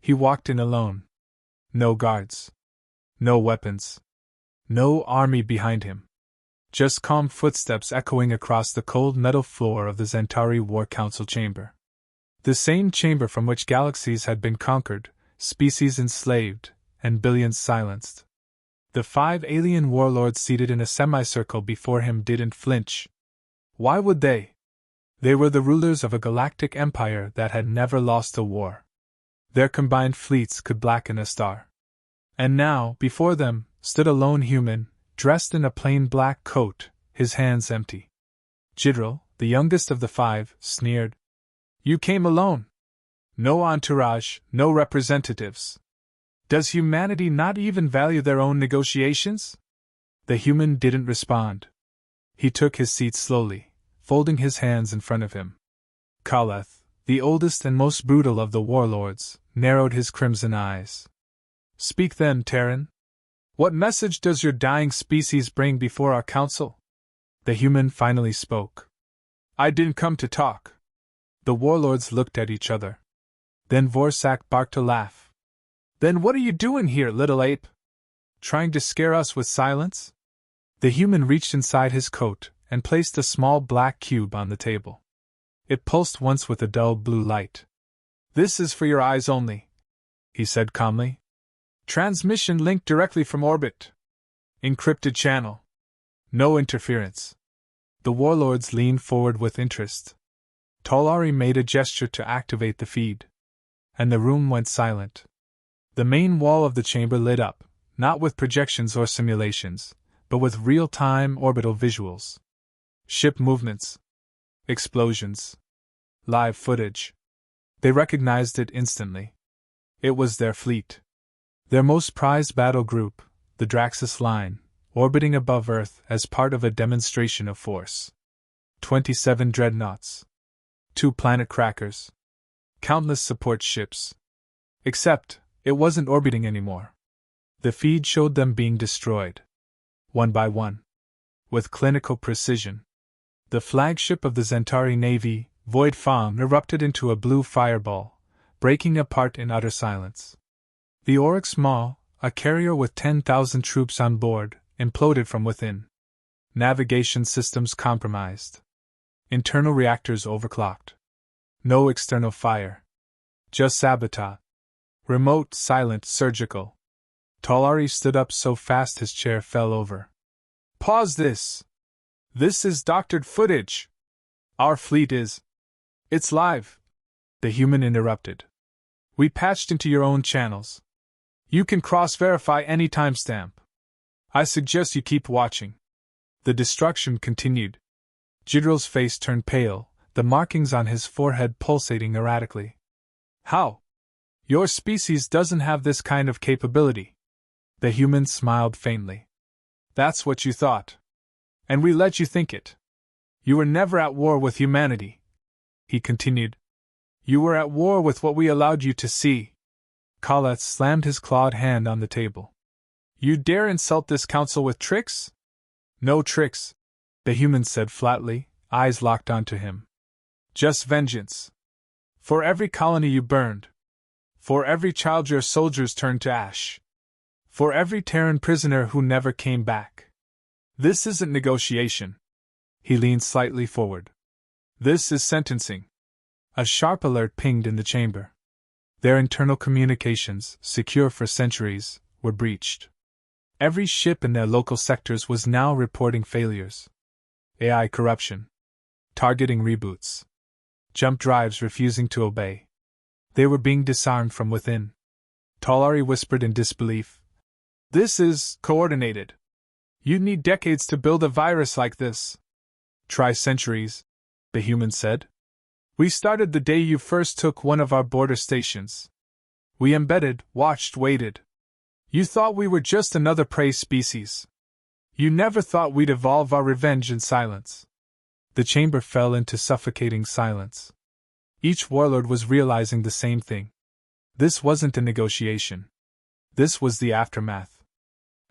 He walked in alone. No guards. No weapons. No army behind him. Just calm footsteps echoing across the cold metal floor of the Zentari War Council chamber. The same chamber from which galaxies had been conquered, species enslaved, and billions silenced. The 5 alien warlords seated in a semicircle before him didn't flinch. Why would they? They were the rulers of a galactic empire that had never lost a war. Their combined fleets could blacken a star. And now, before them, stood a lone human, dressed in a plain black coat, his hands empty. Jidril, the youngest of the 5, sneered. You came alone. No entourage, no representatives. Does humanity not even value their own negotiations? The human didn't respond. He took his seat slowly, folding his hands in front of him. Kaleth, the oldest and most brutal of the warlords, narrowed his crimson eyes. Speak then, Terran. What message does your dying species bring before our council? The human finally spoke. I didn't come to talk. The warlords looked at each other. Then Vorsak barked a laugh. Then what are you doing here, little ape? Trying to scare us with silence? The human reached inside his coat and placed a small black cube on the table. It pulsed once with a dull blue light. This is for your eyes only, he said calmly. Transmission linked directly from orbit. Encrypted channel. No interference. The warlords leaned forward with interest. Tolari made a gesture to activate the feed. And the room went silent. The main wall of the chamber lit up, not with projections or simulations, but with real-time orbital visuals. Ship movements. Explosions. Live footage. They recognized it instantly. It was their fleet. Their most prized battle group, the Draxus Line, orbiting above Earth as part of a demonstration of force. 27 dreadnoughts. 2 planet crackers. Countless support ships. Except, it wasn't orbiting anymore. The feed showed them being destroyed. One by one. With clinical precision. The flagship of the Zentari Navy, Void Fang, erupted into a blue fireball, breaking apart in utter silence. The Oryx Maw, a carrier with 10,000 troops on board, imploded from within. Navigation systems compromised. Internal reactors overclocked. No external fire. Just sabotage. Remote, silent, surgical. Tolari stood up so fast his chair fell over. Pause this! This is doctored footage! Our fleet is... It's live! The human interrupted. We patched into your own channels. You can cross-verify any timestamp. I suggest you keep watching. The destruction continued. Jidril's face turned pale, the markings on his forehead pulsating erratically. How? Your species doesn't have this kind of capability. The human smiled faintly. That's what you thought. And we let you think it. You were never at war with humanity. He continued. You were at war with what we allowed you to see. Kaleth slammed his clawed hand on the table. You dare insult this council with tricks? No tricks, the human said flatly, eyes locked onto him. Just vengeance. For every colony you burned. For every child your soldiers turned to ash. For every Terran prisoner who never came back. This isn't negotiation. He leaned slightly forward. This is sentencing. A sharp alert pinged in the chamber. Their internal communications, secure for centuries, were breached. Every ship in their local sectors was now reporting failures. AI corruption. Targeting reboots. Jump drives refusing to obey. They were being disarmed from within. Tolari whispered in disbelief. This is coordinated. You'd need decades to build a virus like this. Try centuries, the human said. We started the day you first took one of our border stations. We embedded, watched, waited. You thought we were just another prey species. You never thought we'd evolve our revenge in silence. The chamber fell into suffocating silence. Each warlord was realizing the same thing. This wasn't a negotiation. This was the aftermath.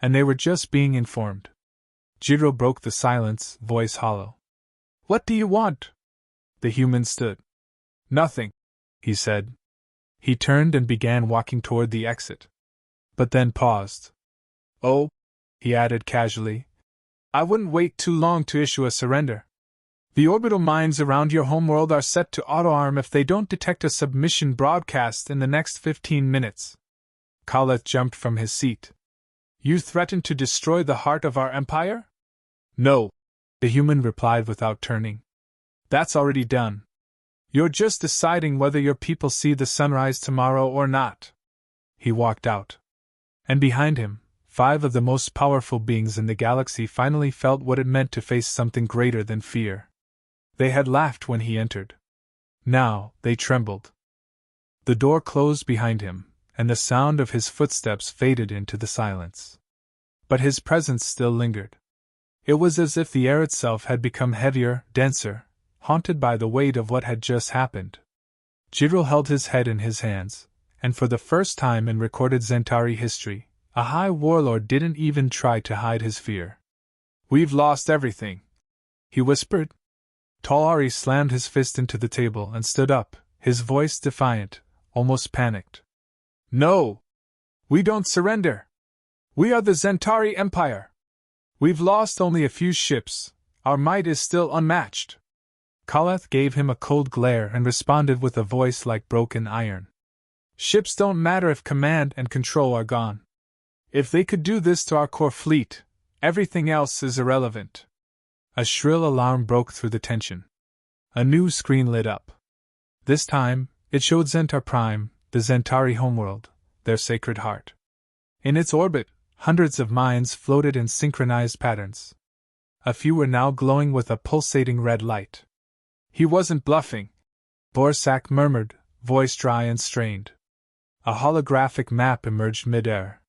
And they were just being informed. Jidril broke the silence, voice hollow. What do you want? The human stood. Nothing, he said. He turned and began walking toward the exit. But then paused. "Oh," he added casually, "I wouldn't wait too long to issue a surrender. The orbital mines around your homeworld are set to auto-arm if they don't detect a submission broadcast in the next 15 minutes. Khaleth jumped from his seat. "You threaten to destroy the heart of our empire?" "No," the human replied without turning. "That's already done. You're just deciding whether your people see the sunrise tomorrow or not." He walked out. And behind him, 5 of the most powerful beings in the galaxy finally felt what it meant to face something greater than fear. They had laughed when he entered. Now, they trembled. The door closed behind him, and the sound of his footsteps faded into the silence. But his presence still lingered. It was as if the air itself had become heavier, denser, haunted by the weight of what had just happened. Jidril held his head in his hands, and for the first time in recorded Zentari history, a high warlord didn't even try to hide his fear. "We've lost everything," he whispered. Talari slammed his fist into the table and stood up, his voice defiant, almost panicked. "No! We don't surrender! We are the Zentari Empire! We've lost only a few ships, our might is still unmatched." Khaleth gave him a cold glare and responded with a voice like broken iron. "Ships don't matter if command and control are gone. If they could do this to our core fleet, everything else is irrelevant." A shrill alarm broke through the tension. A new screen lit up. This time, it showed Zentar Prime, the Zentari homeworld, their sacred heart. In its orbit, hundreds of mines floated in synchronized patterns. A few were now glowing with a pulsating red light. "He wasn't bluffing," Borsak murmured, voice dry and strained. A holographic map emerged mid-air.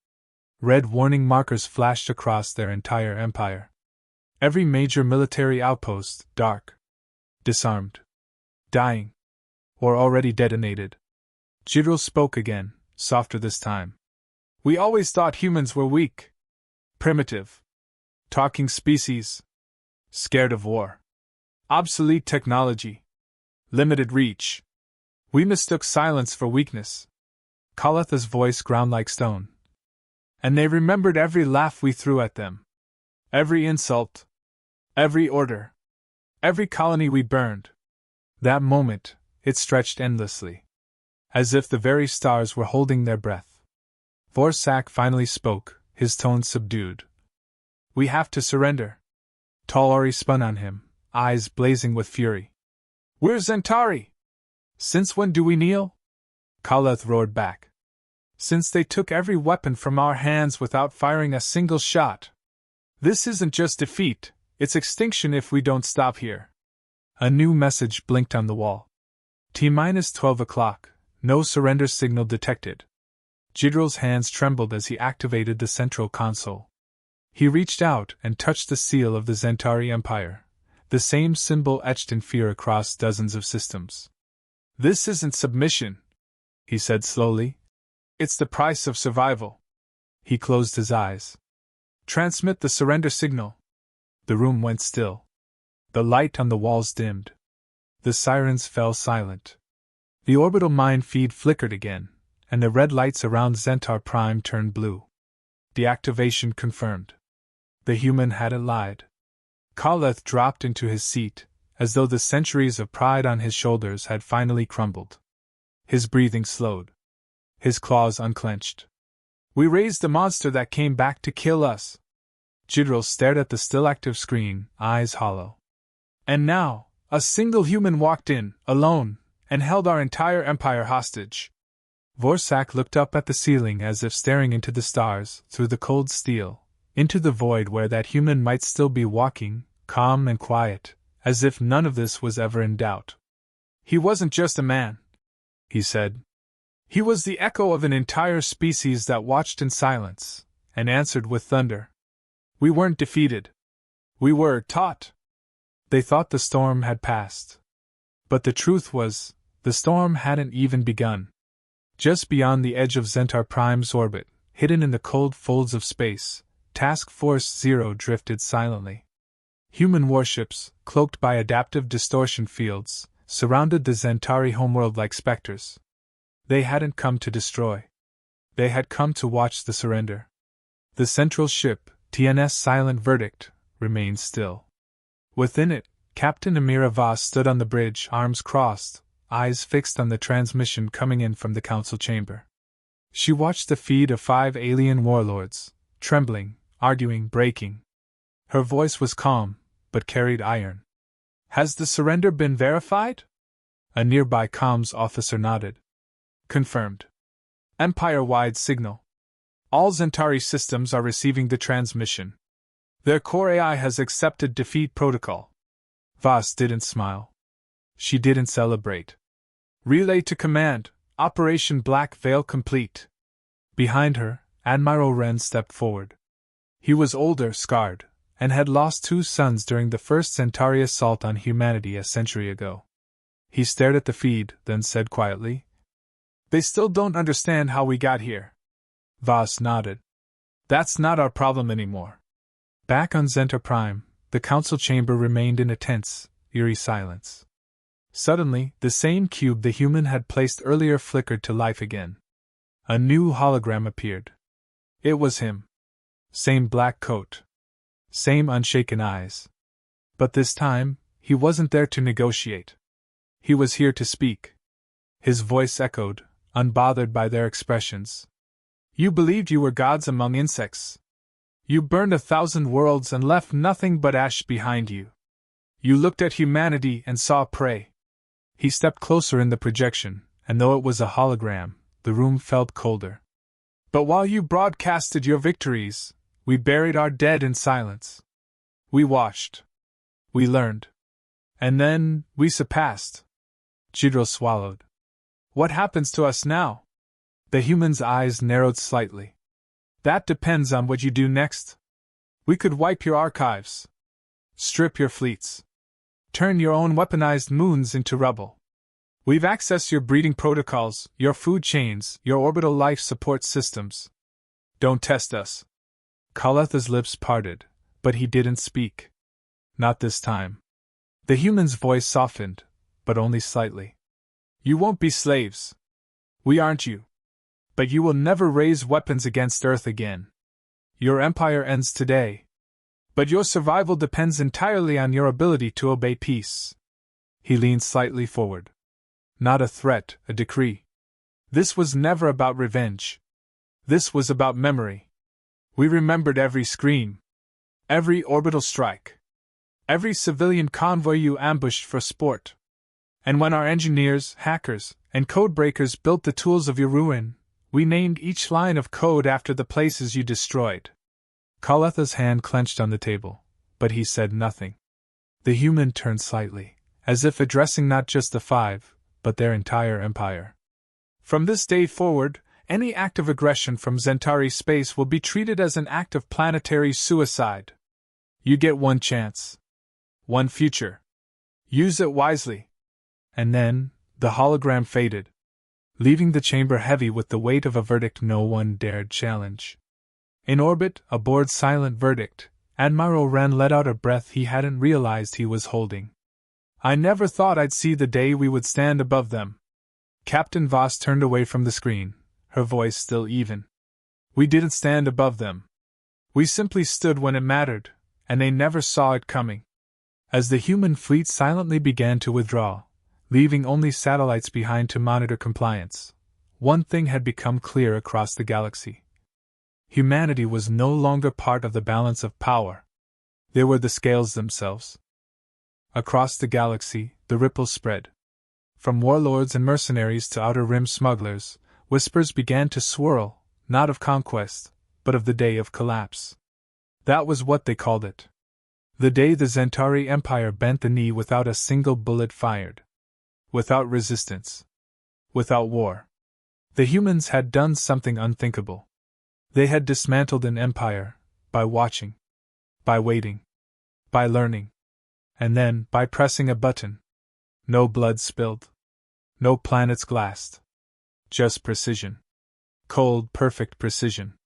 Red warning markers flashed across their entire empire. Every major military outpost, dark, disarmed, dying, or already detonated. Jidril spoke again, softer this time. "We always thought humans were weak, primitive, talking species, scared of war, obsolete technology, limited reach. We mistook silence for weakness." Khaletha's voice ground like stone. "And they remembered every laugh we threw at them, every insult, every order, every colony we burned." That moment, it stretched endlessly. As if the very stars were holding their breath. Vorsak finally spoke, his tone subdued. "We have to surrender." Talari spun on him, eyes blazing with fury. "We're Zentari! Since when do we kneel?" Khaleth roared back. "Since they took every weapon from our hands without firing a single shot. This isn't just defeat, it's extinction if we don't stop here." A new message blinked on the wall. T-12 o'clock, no surrender signal detected. Jidril's hands trembled as he activated the central console. He reached out and touched the seal of the Zentari Empire, the same symbol etched in fear across dozens of systems. "This isn't submission," he said slowly. "It's the price of survival." He closed his eyes. "Transmit the surrender signal." The room went still. The light on the walls dimmed. The sirens fell silent. The orbital mine feed flickered again, and the red lights around Zentar Prime turned blue. Deactivation confirmed. The human hadn't lied. Khaleth dropped into his seat, as though the centuries of pride on his shoulders had finally crumbled. His breathing slowed. His claws unclenched. "We raised the monster that came back to kill us." Jidril stared at the still active screen, eyes hollow. "And now, a single human walked in, alone, and held our entire empire hostage." Vorsak looked up at the ceiling as if staring into the stars, through the cold steel, into the void where that human might still be walking, calm and quiet, as if none of this was ever in doubt. "He wasn't just a man," he said. "He was the echo of an entire species that watched in silence, and answered with thunder. We weren't defeated. We were taught." They thought the storm had passed. But the truth was, the storm hadn't even begun. Just beyond the edge of Zentar Prime's orbit, hidden in the cold folds of space, Task Force Zero drifted silently. Human warships, cloaked by adaptive distortion fields, surrounded the Zentari homeworld like specters. They hadn't come to destroy. They had come to watch the surrender. The central ship, TNS Silent Verdict, remained still. Within it, Captain Amira Voss stood on the bridge, arms crossed, eyes fixed on the transmission coming in from the council chamber. She watched the feed of 5 alien warlords, trembling, arguing, breaking. Her voice was calm, but carried iron. "Has the surrender been verified?" A nearby comms officer nodded. "Confirmed. Empire-wide signal. All Centauri systems are receiving the transmission. Their core AI has accepted defeat protocol." Voss didn't smile. She didn't celebrate. "Relay to command, Operation Black Veil complete." Behind her, Admiral Wren stepped forward. He was older, scarred, and had lost 2 sons during the first Centauri assault on humanity a century ago. He stared at the feed, then said quietly, "They still don't understand how we got here." Voss nodded. "That's not our problem anymore." Back on Zenta Prime, the council chamber remained in a tense, eerie silence. Suddenly, the same cube the human had placed earlier flickered to life again. A new hologram appeared. It was him. Same black coat. Same unshaken eyes. But this time, he wasn't there to negotiate. He was here to speak. His voice echoed, unbothered by their expressions. "You believed you were gods among insects. You burned 1,000 worlds and left nothing but ash behind you. You looked at humanity and saw prey." He stepped closer in the projection, and though it was a hologram, the room felt colder. "But while you broadcasted your victories, we buried our dead in silence. We watched. We learned. And then, we surpassed." Jidro swallowed. "What happens to us now?" The human's eyes narrowed slightly. "That depends on what you do next. We could wipe your archives. Strip your fleets. Turn your own weaponized moons into rubble. We've accessed your breeding protocols, your food chains, your orbital life support systems. Don't test us." Kaletha's lips parted, but he didn't speak. Not this time. The human's voice softened, but only slightly. "You won't be slaves. We aren't you. But you will never raise weapons against Earth again. Your empire ends today. But your survival depends entirely on your ability to obey peace." He leaned slightly forward. Not a threat, a decree. This was never about revenge. This was about memory. We remembered every scream. Every orbital strike. Every civilian convoy you ambushed for sport. And when our engineers, hackers, and codebreakers built the tools of your ruin, we named each line of code after the places you destroyed. Kaletha's hand clenched on the table, but he said nothing. The human turned slightly, as if addressing not just the 5, but their entire empire. "From this day forward, any act of aggression from Centauri space will be treated as an act of planetary suicide. You get one chance. One future. Use it wisely." And then, the hologram faded, leaving the chamber heavy with the weight of a verdict no one dared challenge. In orbit, aboard Silent Verdict, Admiral Wren let out a breath he hadn't realized he was holding. "I never thought I'd see the day we would stand above them." Captain Voss turned away from the screen, her voice still even. "We didn't stand above them. We simply stood when it mattered, and they never saw it coming." As the human fleet silently began to withdraw, leaving only satellites behind to monitor compliance, one thing had become clear across the galaxy. Humanity was no longer part of the balance of power. They were the scales themselves. Across the galaxy, the ripples spread. From warlords and mercenaries to outer rim smugglers, whispers began to swirl, not of conquest, but of the day of collapse. That was what they called it. The day the Centauri Empire bent the knee without a single bullet fired. Without resistance. Without war. The humans had done something unthinkable. They had dismantled an empire, by watching. By waiting. By learning. And then, by pressing a button. No blood spilled. No planets glassed. Just precision. Cold, perfect precision.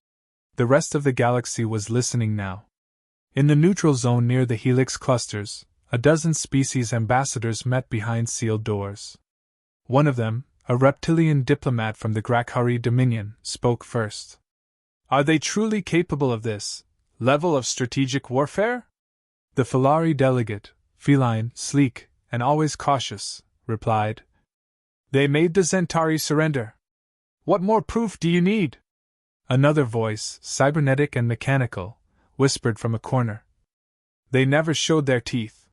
The rest of the galaxy was listening now. In the neutral zone near the Helix clusters, a dozen species ambassadors met behind sealed doors. One of them, A reptilian diplomat from the Grakhari Dominion spoke first. Are they truly capable of this level of strategic warfare? The Filari delegate, feline, sleek, and always cautious, replied. They made the Zentari surrender. What more proof do you need? Another voice, cybernetic and mechanical, whispered from a corner. They never showed their teeth.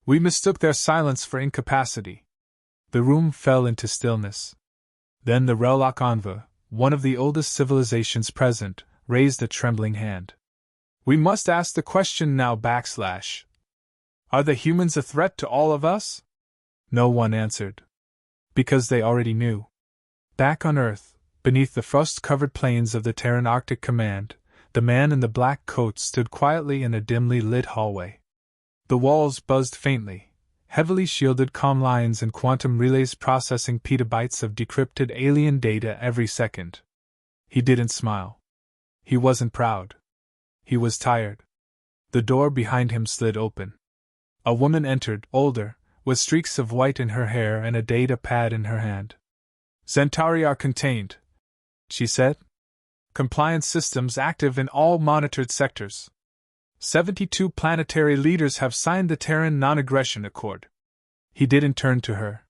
We mistook their silence for incapacity. The room fell into stillness. Then the Relok Envoy, one of the oldest civilizations present, raised a trembling hand. We must ask the question now /. Are the humans a threat to all of us? No one answered. Because they already knew. Back on Earth, beneath the frost-covered plains of the Terran Arctic Command, the man in the black coat stood quietly in a dimly lit hallway. The walls buzzed faintly, heavily shielded comm lines and quantum relays processing petabytes of decrypted alien data every second. He didn't smile. He wasn't proud. He was tired. The door behind him slid open. A woman entered, older, with streaks of white in her hair and a data pad in her hand. Zentari are contained, she said. Compliance systems active in all monitored sectors. 72 planetary leaders have signed the Terran Non-Aggression Accord. He didn't turn to her.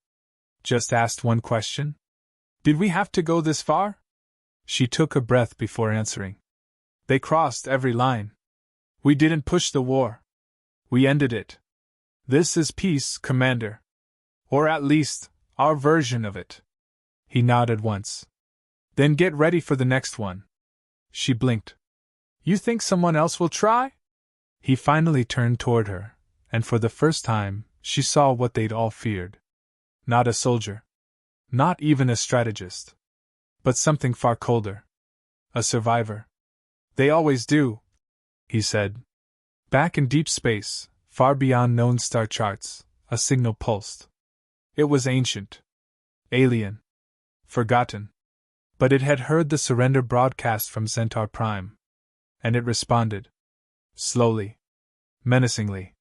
Just asked one question. Did we have to go this far? She took a breath before answering. They crossed every line. We didn't push the war. We ended it. This is peace, Commander. Or at least, our version of it. He nodded once. Then get ready for the next one. She blinked. You think someone else will try? He finally turned toward her, and for the first time, she saw what they'd all feared. Not a soldier. Not even a strategist. But something far colder. A survivor. They always do, he said. Back in deep space, far beyond known star charts, a signal pulsed. It was ancient. Alien. Forgotten. But it had heard the surrender broadcast from Centaur Prime. And it responded. Slowly. Menacingly.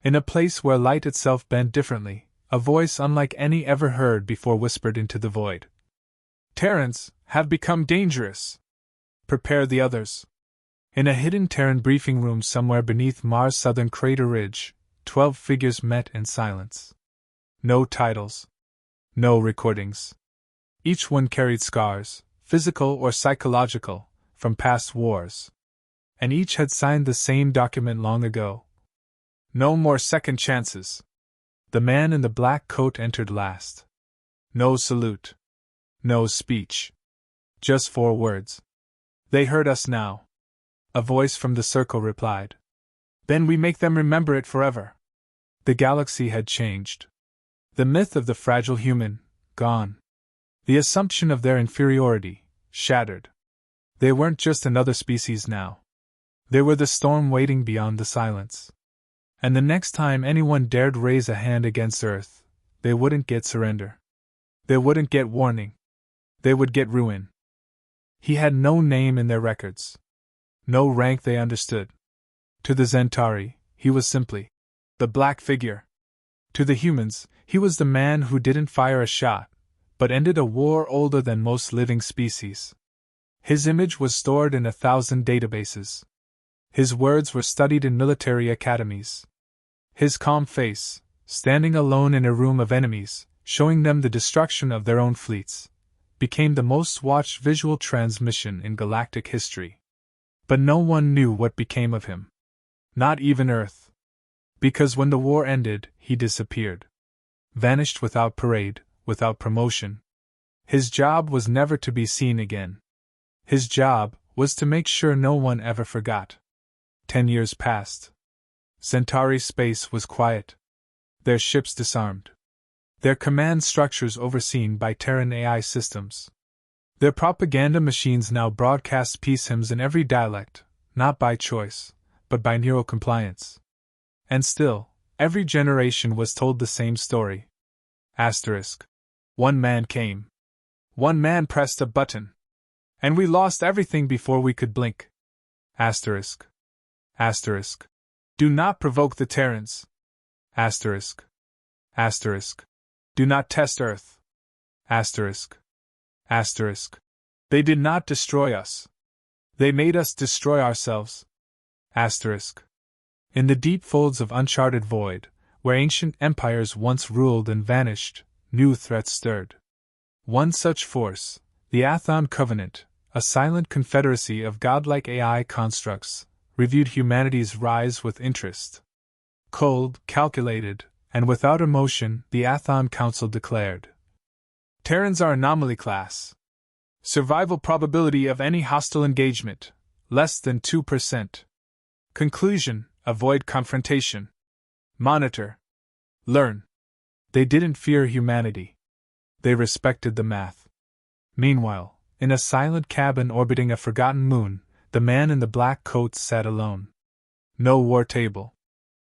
In a place where light itself bent differently, a voice unlike any ever heard before whispered into the void. Terrans have become dangerous. Prepare the others. In a hidden Terran briefing room somewhere beneath Mars' southern crater ridge, 12 figures met in silence. No titles. No recordings. Each one carried scars, physical or psychological, from past wars. And each had signed the same document long ago. No more second chances. The man in the black coat entered last. No salute. No speech. Just 4 words. They heard us now. A voice from the circle replied. Then we make them remember it forever. The galaxy had changed. The myth of the fragile human, gone. The assumption of their inferiority, shattered. They weren't just another species now. They were the storm waiting beyond the silence. And the next time anyone dared raise a hand against Earth, they wouldn't get surrender. They wouldn't get warning. They would get ruin. He had no name in their records. No rank they understood. To the Zentari, he was simply the black figure. To the humans, he was the man who didn't fire a shot, but ended a war older than most living species. His image was stored in 1,000 databases. His words were studied in military academies. His calm face, standing alone in a room of enemies, showing them the destruction of their own fleets, became the most watched visual transmission in galactic history. But no one knew what became of him. Not even Earth. Because when the war ended, he disappeared. Vanished without parade, without promotion. His job was never to be seen again. His job was to make sure no one ever forgot. 10 years passed. Centauri space was quiet. Their ships disarmed. Their command structures overseen by Terran AI systems. Their propaganda machines now broadcast peace hymns in every dialect, not by choice, but by neurocompliance. And still, every generation was told the same story. Asterisk. One man came. One man pressed a button. And we lost everything before we could blink. Asterisk. Asterisk. Do not provoke the Terrans. Asterisk. Asterisk. Do not test Earth. Asterisk. Asterisk. They did not destroy us. They made us destroy ourselves. Asterisk. In the deep folds of uncharted void, where ancient empires once ruled and vanished, new threats stirred. One such force, the Athon Covenant, a silent confederacy of godlike AI constructs, reviewed humanity's rise with interest. Cold, calculated, and without emotion, the Athon Council declared: Terrans are anomaly class. Survival probability of any hostile engagement, less than 2%. Conclusion: avoid confrontation. Monitor. Learn. They didn't fear humanity. They respected the math. Meanwhile, in a silent cabin orbiting a forgotten moon, the man in the black coat sat alone. No war table.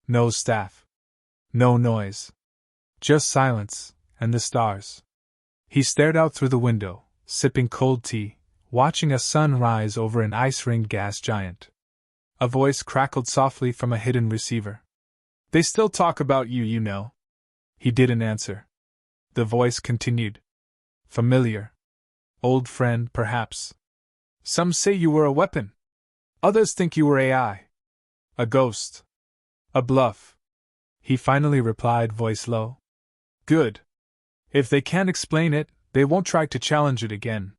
No staff. No noise. Just silence, and the stars. He stared out through the window, sipping cold tea, watching a sun rise over an ice-ringed gas giant. A voice crackled softly from a hidden receiver. They still talk about you, you know. He didn't answer. The voice continued. Familiar. Old friend, perhaps. Some say you were a weapon. Others think you were AI. A ghost. A bluff. He finally replied, voice low. Good. If they can't explain it, they won't try to challenge it again.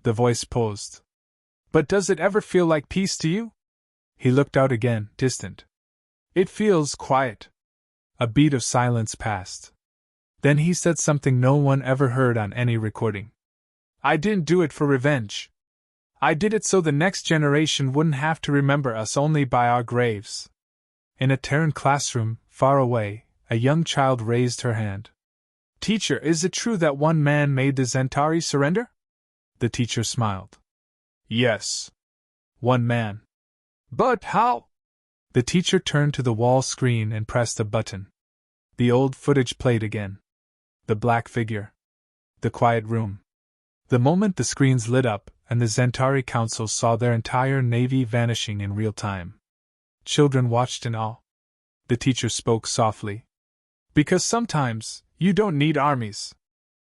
The voice posed. But does it ever feel like peace to you? He looked out again, distant. It feels quiet. A beat of silence passed. Then he said something no one ever heard on any recording. I didn't do it for revenge. I did it so the next generation wouldn't have to remember us only by our graves. In a Terran classroom, far away, a young child raised her hand. Teacher, is it true that one man made the Zentari surrender? The teacher smiled. Yes. One man. But how? The teacher turned to the wall screen and pressed a button. The old footage played again. The black figure. The quiet room. The moment the screens lit up and the Zentari Council saw their entire navy vanishing in real time. Children watched in awe. The teacher spoke softly. Because sometimes, you don't need armies.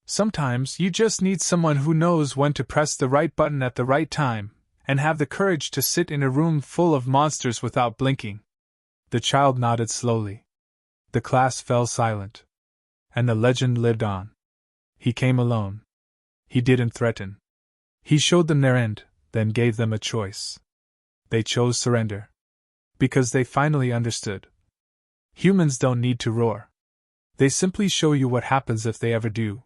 Sometimes you just need someone who knows when to press the right button at the right time, and have the courage to sit in a room full of monsters without blinking. The child nodded slowly. The class fell silent. And the legend lived on. He came alone. He didn't threaten. He showed them their end, then gave them a choice. They chose surrender. Because they finally understood. Humans don't need to roar. They simply show you what happens if they ever do.